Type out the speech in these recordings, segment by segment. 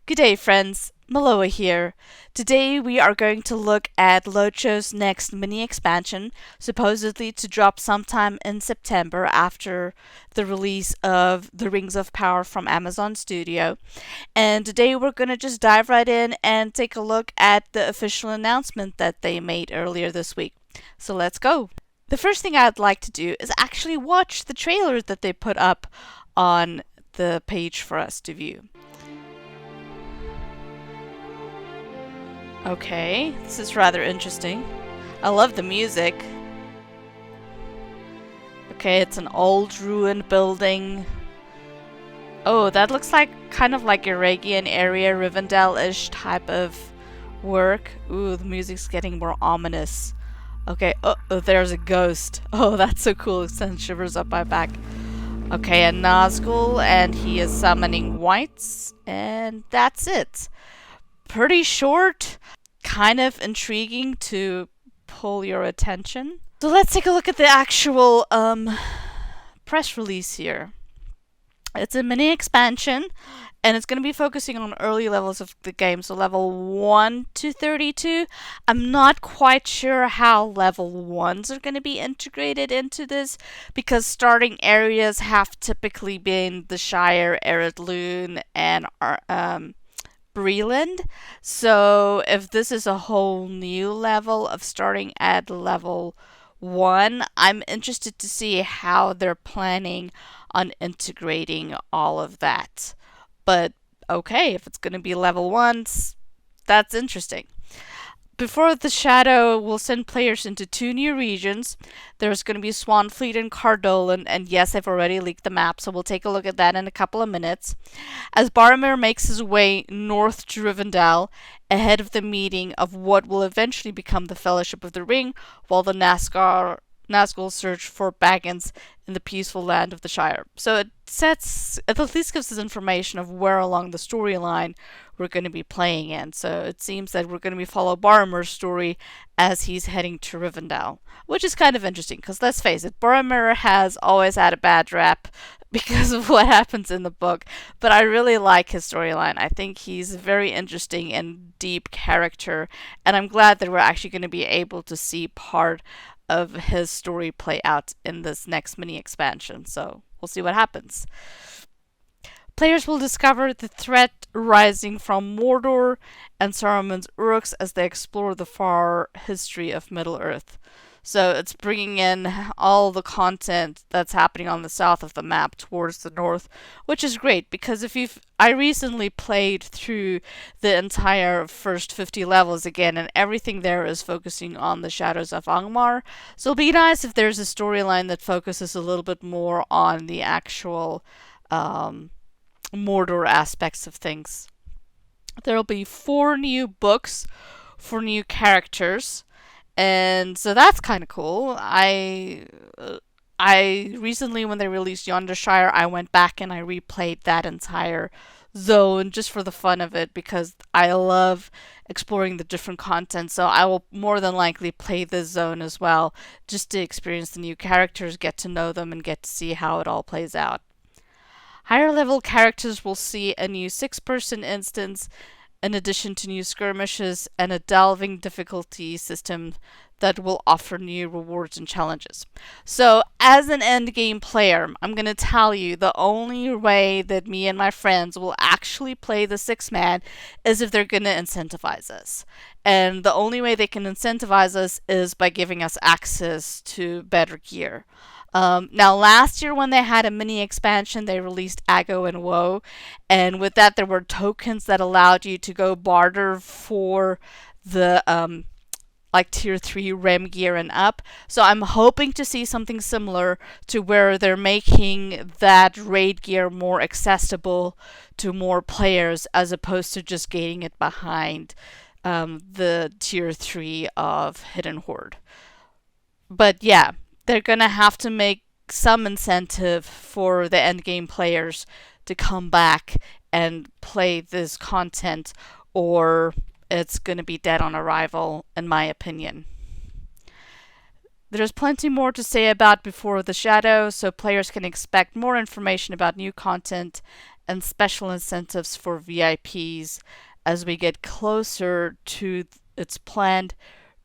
Good day, friends. Maloa here. Today we are going to look at LOTRO's next mini expansion, supposedly to drop sometime in September after the release of The Rings of Power from Amazon Studio. And today we're going to just dive right in and take a look at the official announcement that they made earlier this week. So let's go. The first thing I'd like to do is actually watch the trailer that they put up on the page for us to view. Okay, this is rather interesting. I love the music. Okay, it's an old ruined building. Oh, that looks like kind of like Iragian area, Rivendell-ish type of work. Ooh, the music's getting more ominous. Okay, oh, there's a ghost. Oh, that's so cool. It sends shivers up my back. Okay, a Nazgul, and he is summoning whites, and that's it. Pretty short, kind of intriguing to pull your attention. So let's take a look at the actual press release here. It's a mini expansion, and it's going to be focusing on early levels of the game, so level 1 to 32. I'm not quite sure how level 1s are going to be integrated into this, because starting areas have typically been the Shire, Eredlune, and Breland. So if this is a whole new level of starting at level 1, I'm interested to see how they're planning on integrating all of that. But okay, if it's going to be level 1s, that's interesting. Before the Shadow will send players into 2 new regions. There's going to be Swanfleet and Cardolan, and yes, I've already leaked the map, so we'll take a look at that in a couple of minutes. As Boromir makes his way north to Rivendell, ahead of the meeting of what will eventually become the Fellowship of the Ring, while the Nazgul search for Baggins in the peaceful land of the Shire. So it at least gives us information of where along the storyline we're going to be playing in. So it seems that we're going to be following Boromir's story as he's heading to Rivendell, which is kind of interesting because let's face it, Boromir has always had a bad rap because of what happens in the book, but I really like his storyline. I think he's a very interesting and deep character, and I'm glad that we're actually going to be able to see part of his story play out in this next mini expansion. So we'll see what happens. Players will discover the threat rising from Mordor and Saruman's Uruks as they explore the far history of Middle-earth. So it's bringing in all the content that's happening on the south of the map towards the north, which is great because I recently played through the entire first 50 levels again, and everything there is focusing on the Shadows of Angmar. So it'll be nice if there's a storyline that focuses a little bit more on the actual Mordor aspects of things. There'll be 4 new books for new characters. And so that's kind of cool. I recently, when they released Yonder Shire, I went back and I replayed that entire zone just for the fun of it because I love exploring the different content. So I will more than likely play this zone as well just to experience the new characters, get to know them, and get to see how it all plays out. Higher level characters will see a new 6-person instance in addition to new skirmishes and a delving difficulty system that will offer new rewards and challenges. So, as an endgame player, I'm going to tell you the only way that me and my friends will actually play the 6-man is if they're going to incentivize us. And the only way they can incentivize us is by giving us access to better gear. Now, last year when they had a mini expansion, they released Aggo and Woe, and with that there were tokens that allowed you to go barter for the like tier 3 rem gear and up. So I'm hoping to see something similar to where they're making that raid gear more accessible to more players as opposed to just getting it behind the tier 3 of Hidden Horde. But yeah, they're going to have to make some incentive for the endgame players to come back and play this content, or it's going to be dead on arrival, in my opinion. There's plenty more to say about Before the Shadow, so players can expect more information about new content and special incentives for VIPs as we get closer to its planned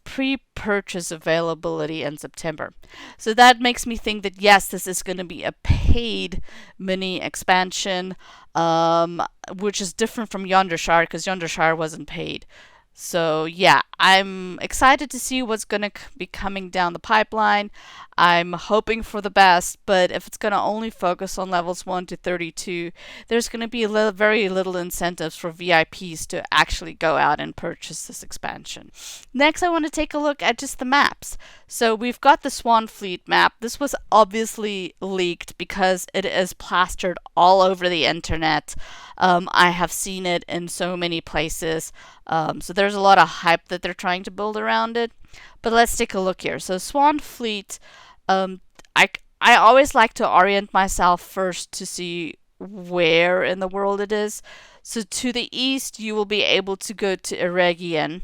pre-purchase availability in September. So that makes me think that yes, this is going to be a paid mini expansion, which is different from Yondershire because Yondershire wasn't paid. So yeah, I'm excited to see what's going to be coming down the pipeline. I'm hoping for the best, but if it's going to only focus on levels 1 to 32, there's going to be very little incentives for VIPs to actually go out and purchase this expansion. Next, I want to take a look at just the maps. So we've got the Swan Fleet map. This was obviously leaked because it is plastered all over the internet. I have seen it in so many places. So there's a lot of hype that they're trying to build around it. But let's take a look here. So Swan Fleet, um, I, I always like to orient myself first to see where in the world it is. So to the east, you will be able to go to Eregion,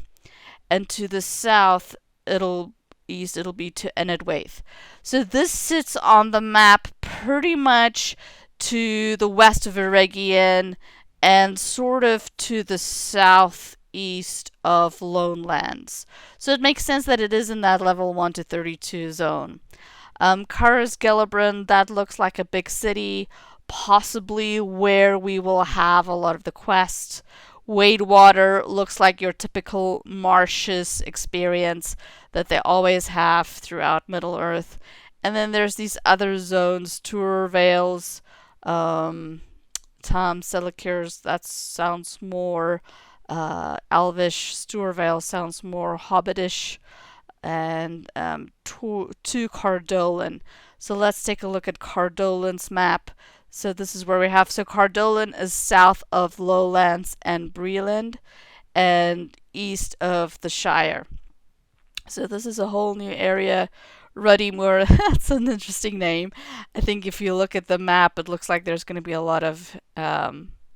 and to the south, it'll be to Enedwaith. So this sits on the map pretty much to the west of Eregion and sort of to the southeast of Lone Lands. So it makes sense that it is in that level 1 to 32 zone. Karas Gellibrand, that looks like a big city, possibly where we will have a lot of the quests. Wadewater looks like your typical Martius experience that they always have throughout Middle Earth. And then there's these other zones, Tour Vales, Tom Selekers, that sounds more Elvish. Stourvale sounds more Hobbitish. And to Cardolan. So let's take a look at Cardolan's map. So this is where we have. So Cardolan is south of Lowlands and Breland and east of the Shire. So this is a whole new area. Ruddymore, that's an interesting name. I think if you look at the map, it looks like there's going to be a lot of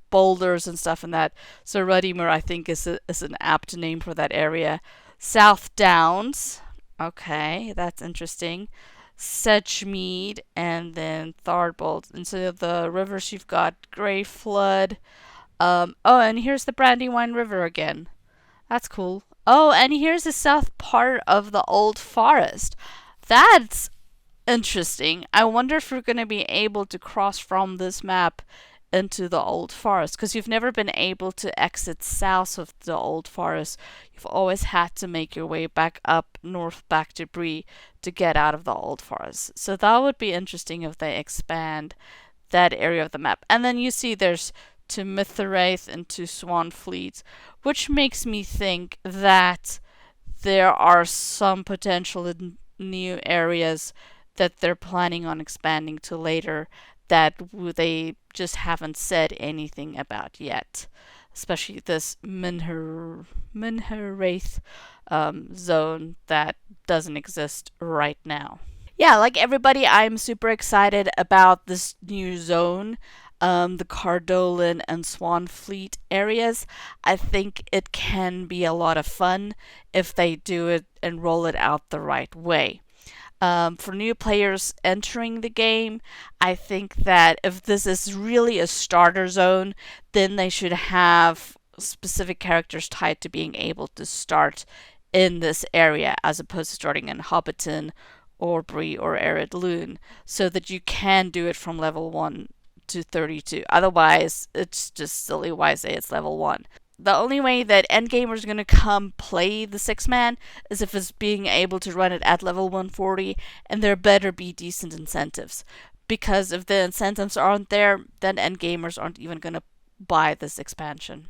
boulders and stuff in that. So Ruddymore, I think, is an apt name for that area. South Downs, okay, that's interesting. Sedgemead, and then Thardbolt. And so the rivers you've got Grey Flood. And here's the Brandywine River again. That's cool. Oh, and here's the south part of the Old Forest. That's interesting. I wonder if we're going to be able to cross from this map into the Old Forest, because you've never been able to exit south of the Old Forest. You've always had to make your way back up north back to Bree to get out of the Old Forest. So that would be interesting if they expand that area of the map. And then you see there's to Mithraith and to Swanfleet, which makes me think that there are some potential new areas that they're planning on expanding to later that they just haven't said anything about yet, especially this Minheraith zone that doesn't exist right now. Yeah, like everybody, I'm super excited about this new zone, the Cardolan and Swanfleet areas. I think it can be a lot of fun if they do it and roll it out the right way. For new players entering the game, I think that if this is really a starter zone, then they should have specific characters tied to being able to start in this area as opposed to starting in Hobbiton or Bree or Arid Loon, so that you can do it from level 1 to 32. Otherwise, it's just silly. Why say it's level 1? The only way that endgamers are going to come play the 6-man is if it's being able to run it at level 140, and there better be decent incentives. Because if the incentives aren't there, then endgamers aren't even going to buy this expansion.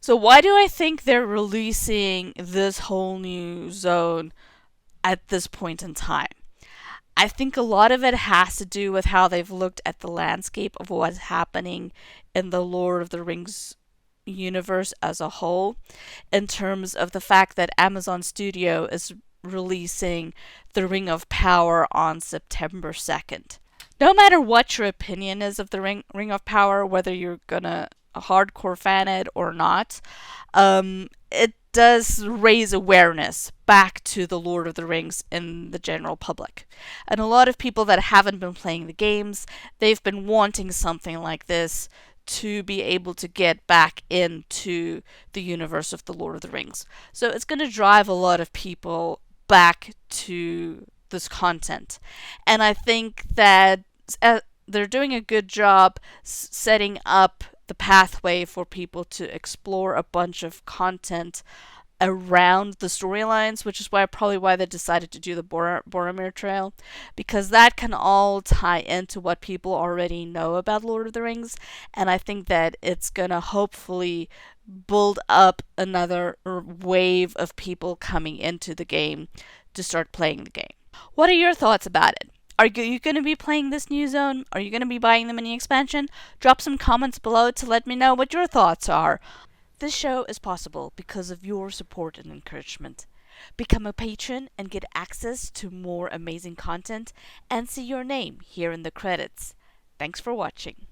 So why do I think they're releasing this whole new zone at this point in time? I think a lot of it has to do with how they've looked at the landscape of what's happening in the Lord of the Rings universe as a whole, in terms of the fact that Amazon Studio is releasing The Ring of Power on September 2nd. No matter what your opinion is of The Ring of Power, whether you're gonna hardcore fan it or not, it does raise awareness back to the Lord of the Rings in the general public. And a lot of people that haven't been playing the games, they've been wanting something like this to be able to get back into the universe of the Lord of the Rings. So it's going to drive a lot of people back to this content. And I think that they're doing a good job setting up the pathway for people to explore a bunch of content around the storylines, which is why they decided to do the Boromir Trail, because that can all tie into what people already know about Lord of the Rings, and I think that it's gonna hopefully build up another wave of people coming into the game to start playing the game. What are your thoughts about it? Are you going to be playing this new zone? Are you going to be buying the mini expansion? Drop some comments below to let me know what your thoughts are. This show is possible because of your support and encouragement. Become a patron and get access to more amazing content and see your name here in the credits. Thanks for watching.